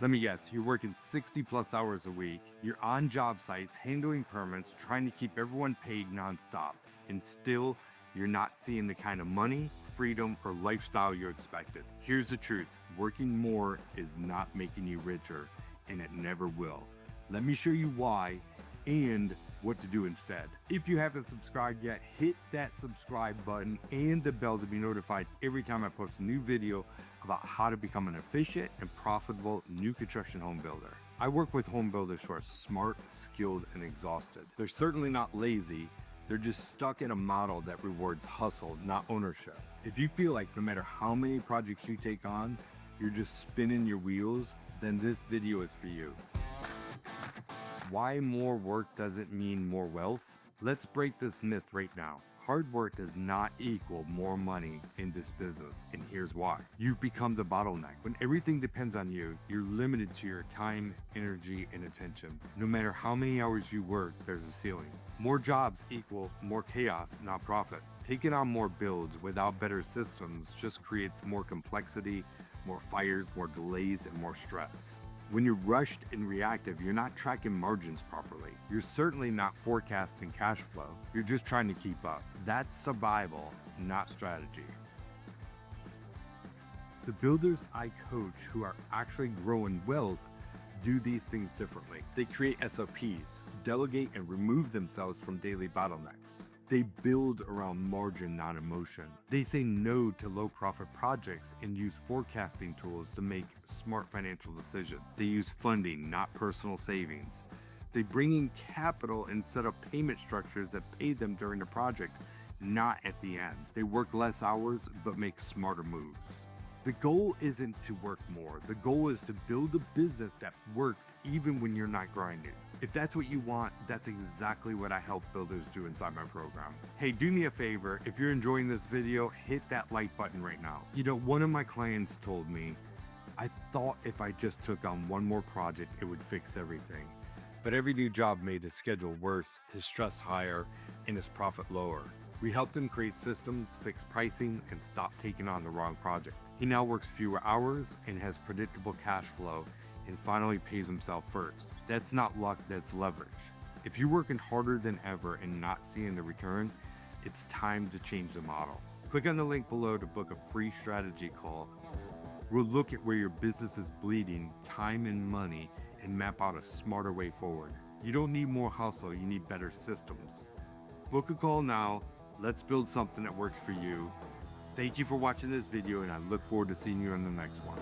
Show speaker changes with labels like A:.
A: Let me guess, you're working 60 plus hours a week, you're on job sites, handling permits, trying to keep everyone paid nonstop, and still, you're not seeing the kind of money, freedom, or lifestyle you expected. Here's the truth, working more is not making you richer, and it never will. Let me show you why and what to do instead. If you haven't subscribed yet, hit that subscribe button and the bell to be notified every time I post a new video about how to become an efficient and profitable new construction home builder. I work with home builders who are smart, skilled, and exhausted. They're certainly not lazy. They're just stuck in a model that rewards hustle, not ownership. If you feel like no matter how many projects you take on, you're just spinning your wheels, then this video is for you. Why more work doesn't mean more wealth? Let's break this myth right now. Hard work does not equal more money in this business, and here's why. You've become the bottleneck. When everything depends on you, you're limited to your time, energy, and attention. No matter how many hours you work, there's a ceiling. More jobs equal more chaos, not profit. Taking on more builds without better systems just creates more complexity, more fires, more delays, and more stress. When you're rushed and reactive, you're not tracking margins properly. You're certainly not forecasting cash flow. You're just trying to keep up. That's survival, not strategy. The builders I coach who are actually growing wealth do these things differently. They create SOPs, delegate and remove themselves from daily bottlenecks. They build around margin, not emotion. They say no to low profit projects and use forecasting tools to make smart financial decisions. They use funding, not personal savings. They bring in capital and set up payment structures that pay them during the project, not at the end. They work less hours, but make smarter moves. The goal isn't to work more. The goal is to build a business that works even when you're not grinding. If that's what you want, that's exactly what I help builders do inside my program. Hey, do me a favor. If you're enjoying this video, hit that like button right now. You know, one of my clients told me, I thought if I just took on one more project, it would fix everything. But every new job made his schedule worse, his stress higher, and his profit lower. We helped him create systems, fix pricing, and stop taking on the wrong project. He now works fewer hours and has predictable cash flow and finally pays himself first. That's not luck, that's leverage. If you're working harder than ever and not seeing the return, it's time to change the model. Click on the link below to book a free strategy call. We'll look at where your business is bleeding time and money and map out a smarter way forward. You don't need more hustle, you need better systems. Book a call now. Let's build something that works for you. Thank you for watching this video, and I look forward to seeing you in the next one.